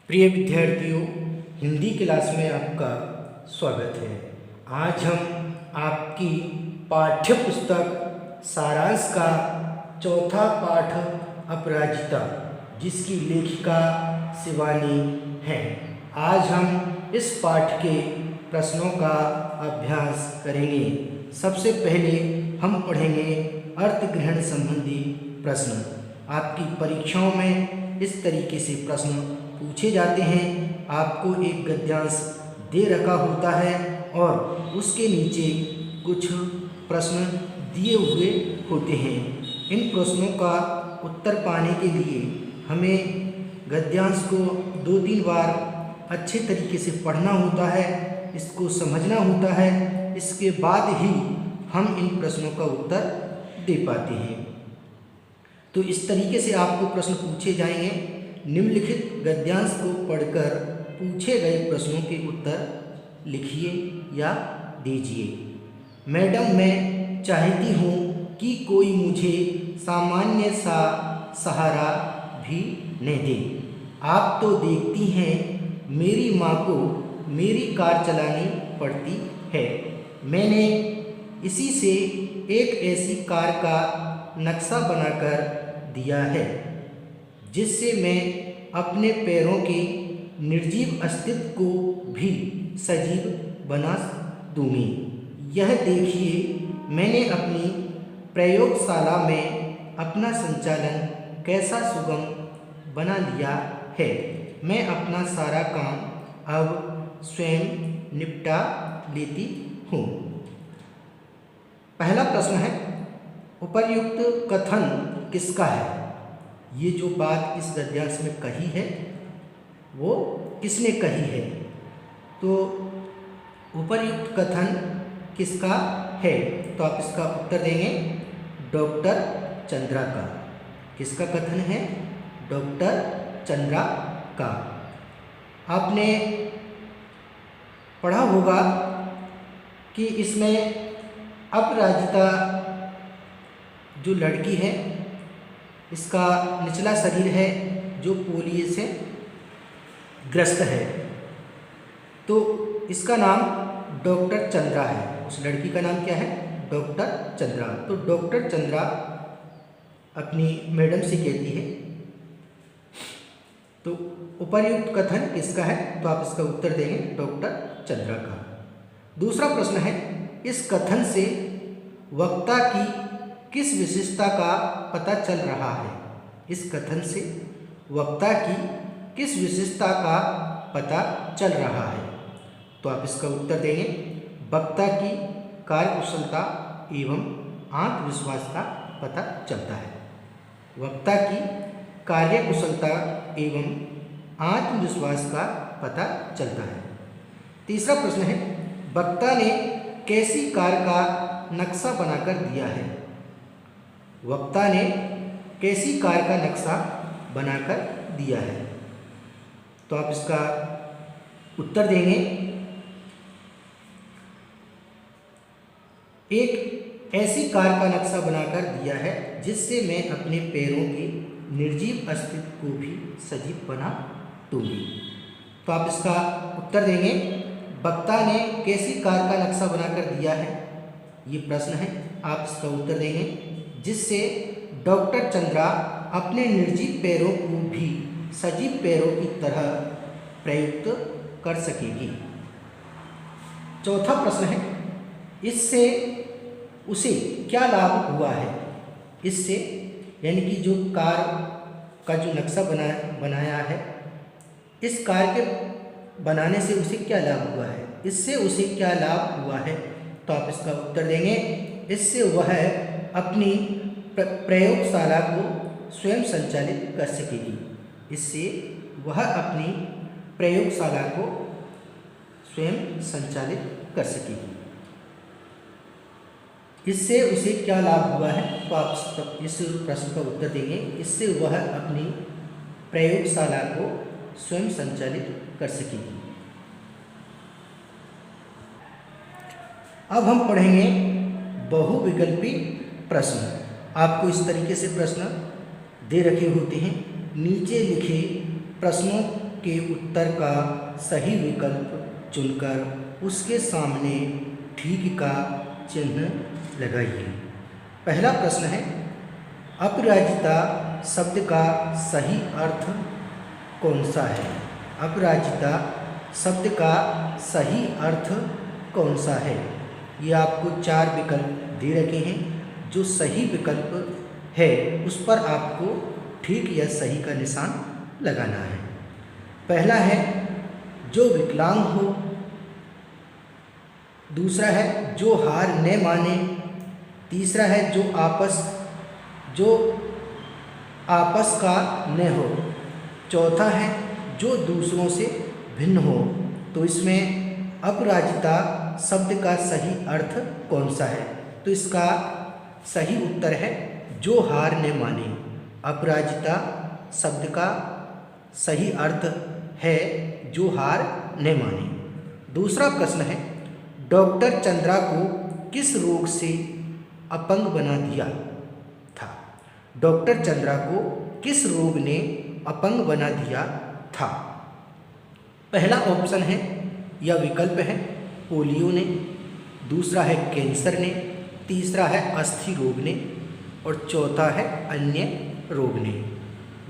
प्रिय विद्यार्थियों, हिंदी क्लास में आपका स्वागत है। आज हम आपकी पाठ्य पुस्तक सारांश का चौथा पाठ अपराजिता, जिसकी लेखिका शिवानी है। आज हम इस पाठ के प्रश्नों का अभ्यास करेंगे। सबसे पहले हम पढ़ेंगे अर्थग्रहण संबंधी प्रश्न। आपकी परीक्षाओं में इस तरीके से प्रश्न पूछे जाते हैं। आपको एक गद्यांश दे रखा होता है और उसके नीचे कुछ प्रश्न दिए हुए होते हैं। इन प्रश्नों का उत्तर पाने के लिए हमें गद्यांश को 2-3 बार अच्छे तरीके से पढ़ना होता है, इसको समझना होता है। इसके बाद ही हम इन प्रश्नों का उत्तर दे पाते हैं। तो इस तरीके से आपको प्रश्न पूछे जाएंगे। निम्नलिखित गद्यांश को पढ़कर पूछे गए प्रश्नों के उत्तर लिखिए या दीजिए। मैडम, मैं चाहती हूँ कि कोई मुझे सामान्य सा सहारा भी न दे। आप तो देखती हैं मेरी माँ को मेरी कार चलानी पड़ती है। मैंने इसी से एक ऐसी कार का नक्शा बनाकर दिया है जिससे मैं अपने पैरों के निर्जीव अस्तित्व को भी सजीव बना दूंगी। यह देखिए, मैंने अपनी प्रयोगशाला में अपना संचालन कैसा सुगम बना लिया है। मैं अपना सारा काम अब स्वयं निपटा लेती हूँ। पहला प्रश्न है, उपर्युक्त कथन किसका है? ये जो बात इस गद्यांश में कही है वो किसने कही है? तो उपर्युक्त कथन किसका है? तो आप इसका उत्तर देंगे डॉक्टर चंद्रा का। किसका कथन है? डॉक्टर चंद्रा का। आपने पढ़ा होगा कि इसमें अपराजिता जो लड़की है, इसका निचला शरीर है जो पोलियो से ग्रस्त है। तो इसका नाम डॉक्टर चंद्रा है। उस लड़की का नाम क्या है? डॉक्टर चंद्रा। तो डॉक्टर चंद्रा अपनी मैडम से कहती है। तो उपर्युक्त कथन किसका है? तो आप इसका उत्तर देंगे डॉक्टर चंद्रा का। दूसरा प्रश्न है, इस कथन से वक्ता की किस विशेषता का पता चल रहा है? इस कथन से वक्ता की किस विशेषता का पता चल रहा है? तो आप इसका उत्तर देंगे वक्ता की कार्यकुशलता एवं आत्मविश्वास का पता चलता है। वक्ता की कार्यकुशलता एवं आत्मविश्वास का पता चलता है। तीसरा प्रश्न है, वक्ता ने कैसी कार का नक्शा बनाकर दिया है? वक्ता ने कैसी कार का नक्शा बनाकर दिया है? तो आप इसका उत्तर देंगे एक ऐसी कार का नक्शा बनाकर दिया है जिससे मैं अपने पैरों के निर्जीव अस्तित्व को भी सजीव बना दूंगी। तो आप इसका उत्तर देंगे वक्ता ने कैसी कार का नक्शा बनाकर दिया है? ये प्रश्न है। आप इसका उत्तर देंगे जिससे डॉक्टर चंद्रा अपने निर्जीव पैरों को भी सजीव पैरों की तरह प्रयुक्त कर सकेगी। चौथा प्रश्न है, इससे उसे क्या लाभ हुआ है? इससे यानी कि जो कार का जो नक्शा बनाया है, इस कार के बनाने से उसे क्या लाभ हुआ है? इससे उसे क्या लाभ हुआ है? तो आप इसका उत्तर देंगे इससे वह अपनी प्रयोगशाला को स्वयं संचालित कर सकेगी। इससे वह अपनी प्रयोगशाला को स्वयं संचालित कर सकेगी। इससे उसे क्या लाभ हुआ है? तो आप इस प्रश्न का उत्तर देंगे इससे वह अपनी प्रयोगशाला को स्वयं संचालित कर सकेगी। अब हम पढ़ेंगे बहुविकल्पी प्रश्न। आपको इस तरीके से प्रश्न दे रखे होते हैं। नीचे लिखे प्रश्नों के उत्तर का सही विकल्प चुनकर उसके सामने ठीक का चिन्ह लगाइए। पहला प्रश्न है, अपराजिता शब्द का सही अर्थ कौन सा है? अपराजिता शब्द का सही अर्थ कौन सा है? ये आपको 4 विकल्प दे रखे हैं। जो सही विकल्प है उस पर आपको ठीक या सही का निशान लगाना है। पहला है जो विकलांग हो, दूसरा है जो हार न माने, तीसरा है जो आपस का न हो, चौथा है जो दूसरों से भिन्न हो। तो इसमें अपराजिता शब्द का सही अर्थ कौन सा है? तो इसका सही उत्तर है जो हार न माने। अपराजिता शब्द का सही अर्थ है जो हार न माने। दूसरा प्रश्न है, डॉक्टर चंद्रा को किस रोग से अपंग बना दिया था? डॉक्टर चंद्रा को किस रोग ने अपंग बना दिया था? पहला ऑप्शन है या विकल्प है पोलियो ने, दूसरा है कैंसर ने, तीसरा है अस्थि रोग ने और चौथा है अन्य रोग ने।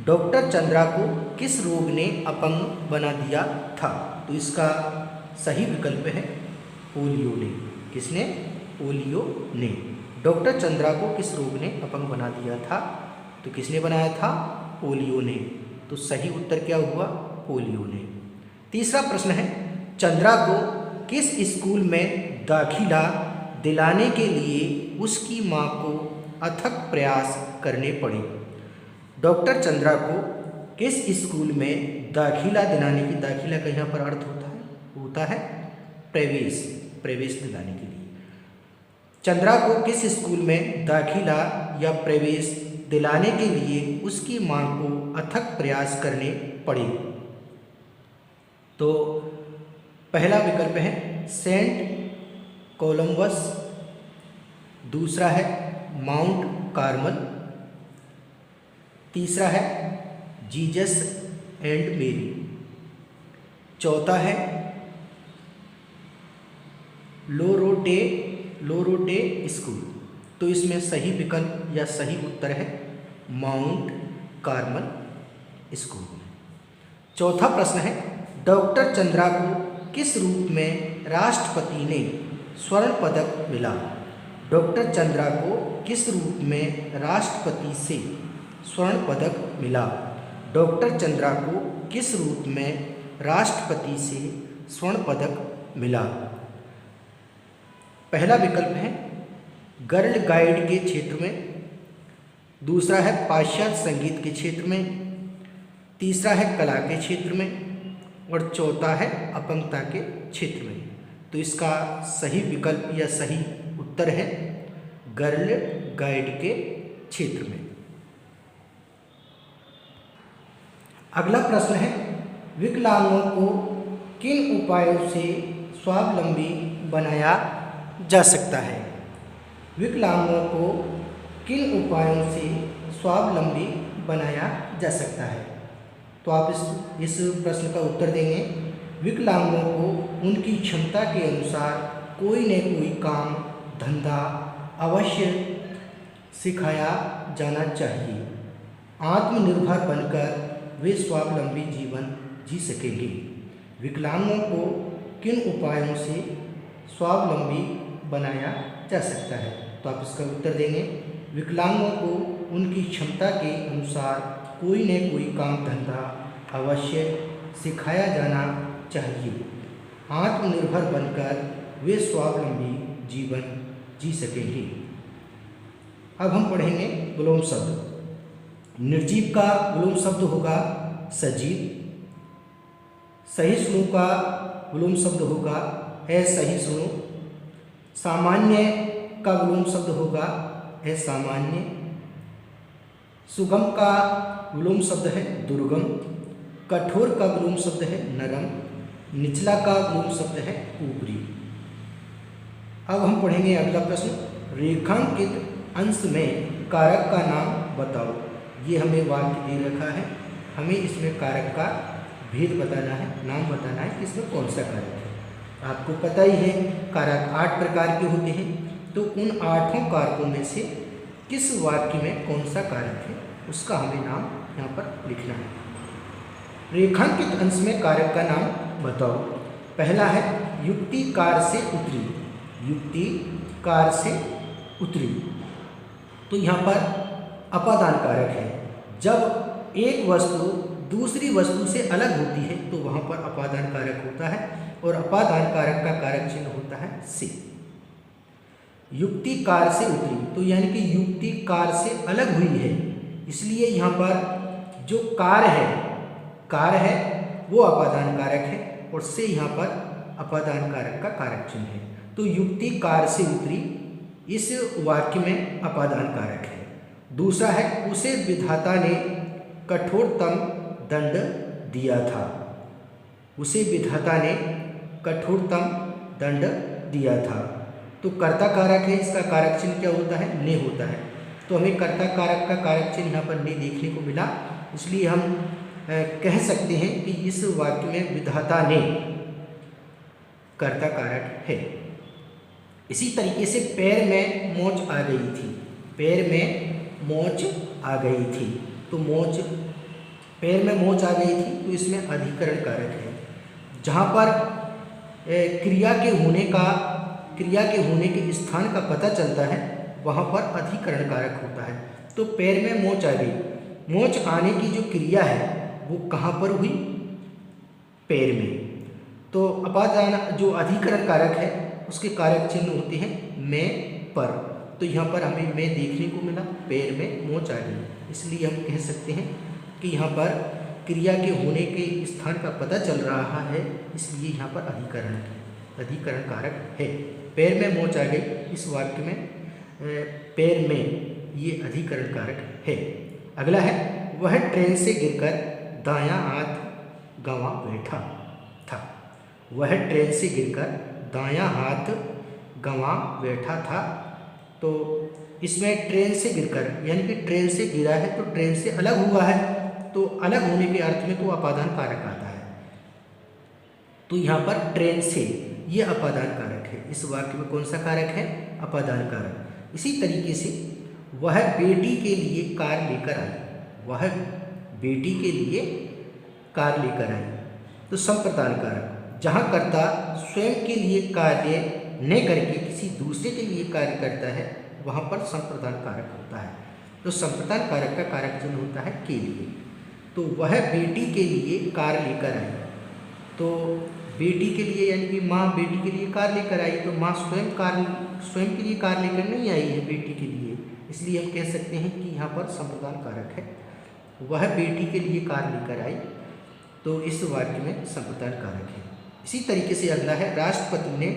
डॉक्टर चंद्रा को किस रोग ने अपंग बना दिया था? तो इसका सही विकल्प है पोलियो ने। किसने? पोलियो ने। डॉक्टर चंद्रा को किस रोग ने अपंग बना दिया था? तो किसने बनाया था? पोलियो ने। तो सही उत्तर क्या हुआ? पोलियो ने। तीसरा प्रश्न है, चंद्रा को किस स्कूल में दाखिला दिलाने के लिए उसकी मां को अथक प्रयास करने पड़े? डॉक्टर चंद्रा को किस स्कूल में दाखिला दिलाने की, दाखिला का यहाँ पर अर्थ होता है प्रवेश दिलाने के लिए। चंद्रा को किस स्कूल में दाखिला या प्रवेश दिलाने के लिए उसकी मां को अथक प्रयास करने पड़े? तो पहला विकल्प है सेंट कोलंबस, दूसरा है माउंट कार्मल, तीसरा है जीसस एंड मेरी, चौथा है लोरोटे स्कूल। तो इसमें सही विकल्प या सही उत्तर है माउंट कार्मल स्कूल। चौथा प्रश्न है, डॉक्टर चंद्रा को किस रूप में राष्ट्रपति ने स्वर्ण पदक मिला? डॉक्टर चंद्रा को किस रूप में राष्ट्रपति से स्वर्ण पदक मिला? डॉक्टर चंद्रा को किस रूप में राष्ट्रपति से स्वर्ण पदक मिला? पहला विकल्प है गर्ल गाइड के क्षेत्र में, दूसरा है पाश्चात्य संगीत के क्षेत्र में, तीसरा है कला के क्षेत्र में और चौथा है अपंगता के क्षेत्र में। तो इसका सही विकल्प या सही उत्तर है गर्ल गाइड के क्षेत्र में। अगला प्रश्न है, विकलांगों को किन उपायों से स्वावलंबी बनाया जा सकता है? विकलांगों को किन उपायों से स्वावलंबी बनाया जा सकता है? तो आप इस प्रश्न का उत्तर देंगे, विकलांगों को उनकी क्षमता के अनुसार कोई न कोई काम धंधा अवश्य सिखाया जाना चाहिए। आत्मनिर्भर बनकर वे स्वावलंबी जीवन जी सकेंगे। विकलांगों को किन उपायों से स्वावलंबी बनाया जा सकता है? तो आप इसका उत्तर देंगे, विकलांगों को उनकी क्षमता के अनुसार कोई न कोई काम धंधा अवश्य सिखाया जाना चाहिए। आत्मनिर्भर बनकर वे स्वावलंबी जीवन जी सकेंगे। अब हम पढ़ेंगे विलोम शब्द। निर्जीव का विलोम शब्द होगा सजीव, सहिष्णु का विलोम शब्द होगा असहिष्णु, सामान्य का विलोम शब्द होगा असामान्य, सुगम का विलोम शब्द है दुर्गम, कठोर का विलोम शब्द है नरम, निचला का विलोम शब्द है ऊपरी। अब हम पढ़ेंगे अगला प्रश्न, रेखांकित अंश में कारक का नाम बताओ। ये हमें वाक्य दे रखा है, हमें इसमें कारक का भेद बताना है, नाम बताना है कि इसमें कौन सा कारक है। आपको पता ही है कारक 8 प्रकार के होते हैं, तो उन 8 कारकों में से किस वाक्य में कौन सा कारक है उसका हमें नाम यहाँ पर लिखना है। रेखांकित अंश में कारक का नाम बताओ। पहला है युक्ति कार से उतरी, युक्ति कार से उतरी, तो यहाँ पर अपादान कारक है। जब एक वस्तु दूसरी वस्तु से अलग होती है तो वहाँ पर अपादान कारक होता है, और अपादान कारक का कारक चिन्ह होता है से। युक्ति कार से उतरी, तो यानी कि युक्ति कार से अलग हुई है, इसलिए यहाँ पर जो कार है वो अपादान कारक है, और से यहाँ पर अपादान कारक का कारक चिन्ह है। तो युक्ति कार से उतरी इस वाक्य में अपादान कारक है। दूसरा है उसे विधाता ने कठोरतम दंड दिया था, उसे विधाता ने कठोरतम दंड दिया था, तो कर्ता कारक है, इसका कारक चिन्ह क्या होता है, ने होता है। तो हमें कर्ता कारक का कारक चिन्ह यहाँ पर ने देखने को मिला, इसलिए हम कह सकते हैं कि इस वाक्य में विधाता ने कर्ता कारक है। इसी तरीके से पैर में मोच आ गई थी, पैर में मोच आ गई थी, तो मोच, पैर में मोच आ गई थी, तो इसमें अधिकरण कारक है। जहाँ पर क्रिया के होने के स्थान का पता चलता है वहाँ पर अधिकरण कारक होता है। तो पैर में मोच आ गई, मोच आने की जो क्रिया है वो कहाँ पर हुई, पैर में। तो अपादान जो अधिकरण कारक है उसके कारक चिन्ह होते हैं में, पर। तो यहाँ पर हमें में देखने को मिला, पैर में मोच आ गई, इसलिए हम कह सकते हैं कि यहाँ पर क्रिया के होने के स्थान का पता चल रहा है, इसलिए यहाँ पर अधिकरण कारक है। पैर में मोच आ गई, इस वाक्य में पैर में ये अधिकरण कारक है। अगला है वह ट्रेन से गिरकर दायां हाथ गंवा बैठा था, वह ट्रेन से गिरकर दायां हाथ गंवा बैठा था। तो इसमें ट्रेन से गिरकर यानी कि ट्रेन से गिरा है तो ट्रेन से अलग हुआ है, तो अलग होने के अर्थ में तो अपादान कारक आता है। तो यहाँ पर ट्रेन से ये अपादान कारक है, इस वाक्य में कौन सा कारक है, अपादान कारक। इसी तरीके से वह बेटी के लिए कार लेकर आई, वह बेटी के लिए कार लेकर आई, तो संप्रदान कारक। जहाँ कर्ता स्वयं के लिए कार्य न करके किसी दूसरे के लिए कार्य करता है वहाँ पर संप्रदान कारक होता है। तो संप्रदान कारक का कारक चिन्ह होता है के लिए। तो वह बेटी के लिए कार लेकर आई, तो बेटी के लिए यानी कि माँ बेटी के लिए कार लेकर आई, तो माँ स्वयं के लिए कार लेकर नहीं आई है बेटी के लिए, इसलिए हम कह सकते हैं कि यहाँ पर संप्रदान कारक है। वह बेटी के लिए कार लेकर आई, तो इस वाक्य में संप्रदान कारक है। इसी तरीके से अगला है राष्ट्रपति ने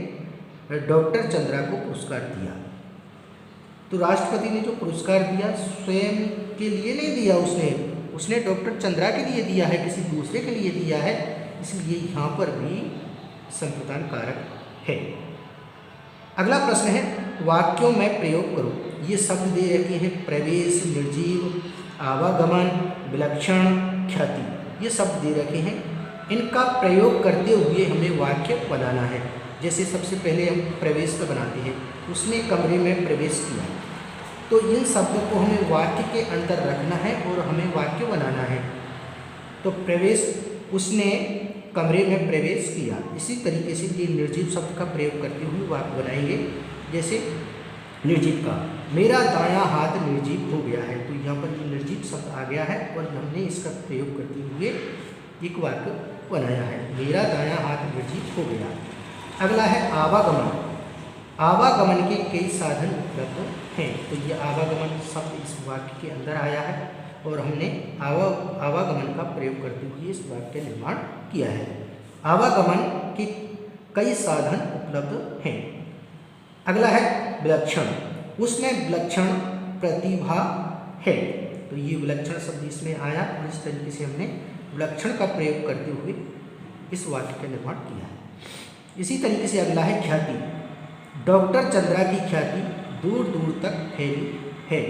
डॉक्टर चंद्रा को पुरस्कार दिया। तो राष्ट्रपति ने जो पुरस्कार दिया स्वयं के लिए नहीं दिया, उसने डॉक्टर चंद्रा के लिए दिया है, किसी दूसरे के लिए दिया है, इसलिए यहाँ पर भी संप्रदान कारक है। अगला प्रश्न है वाक्यों में प्रयोग करो। ये शब्द दे रखे हैं प्रवेश, निर्जीव, आवागमन, विलक्षण, ख्याति, ये शब्द दे रखे हैं। इनका प्रयोग करते हुए हमें वाक्य बनाना है। जैसे सबसे पहले हम प्रवेश का बनाते हैं, उसने कमरे में प्रवेश किया, तो इन शब्दों को हमें वाक्य के अंदर रखना है और हमें वाक्य बनाना है। तो प्रवेश, उसने कमरे में प्रवेश किया। इसी तरीके से ये निर्जीव शब्द का प्रयोग करते हुए वाक्य बनाएंगे। जैसे निर्जीव का, मेरा दायां हाथ निर्जीव हो गया है, तो यहाँ पर निर्जीव शब्द आ गया है और हमने इसका प्रयोग करते हुए एक वाक्य बनाया है, मेरा दायां हाथ निर्जीव हो गया। अगला है आवागमन। आवागमन के कई साधन उपलब्ध हैं, तो ये आवागमन शब्द इस वाक्य के अंदर आया है और हमने आवागमन का प्रयोग करते हुए इस वाक्य का निर्माण किया है। आवागमन के कई साधन उपलब्ध हैं। अगला है विलक्षण, उसमें विलक्षण प्रतिभा है, तो ये विलक्षण शब्द इसमें आया और इस तरीके से हमने विलक्षण का प्रयोग करते हुए इस वाक्य का निर्माण किया है। इसी तरीके से अगला है ख्याति। डॉक्टर चंद्रा की ख्याति दूर दूर तक फैली है,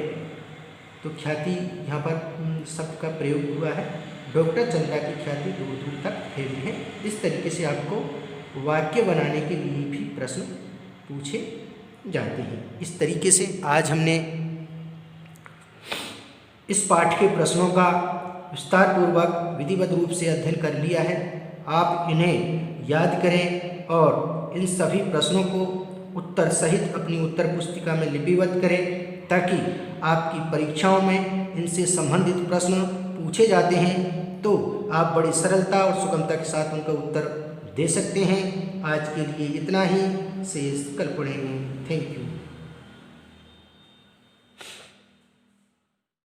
तो ख्याति यहाँ पर शब्द का प्रयोग हुआ है डॉक्टर चंद्रा की ख्याति दूर दूर तक फैली है। इस तरीके से आपको वाक्य बनाने के लिए भी प्रश्न पूछे जाते हैं। इस तरीके से आज हमने इस पाठ के प्रश्नों का विस्तारपूर्वक विधिवत रूप से अध्ययन कर लिया है। आप इन्हें याद करें और इन सभी प्रश्नों को उत्तर सहित अपनी उत्तर पुस्तिका में लिपिबद्ध करें, ताकि आपकी परीक्षाओं में इनसे संबंधित प्रश्न पूछे जाते हैं तो आप बड़ी सरलता और सुगमता के साथ उनका उत्तर दे सकते हैं। आज के लिए इतना ही, शेष कल पढ़ेंगे। Thank you.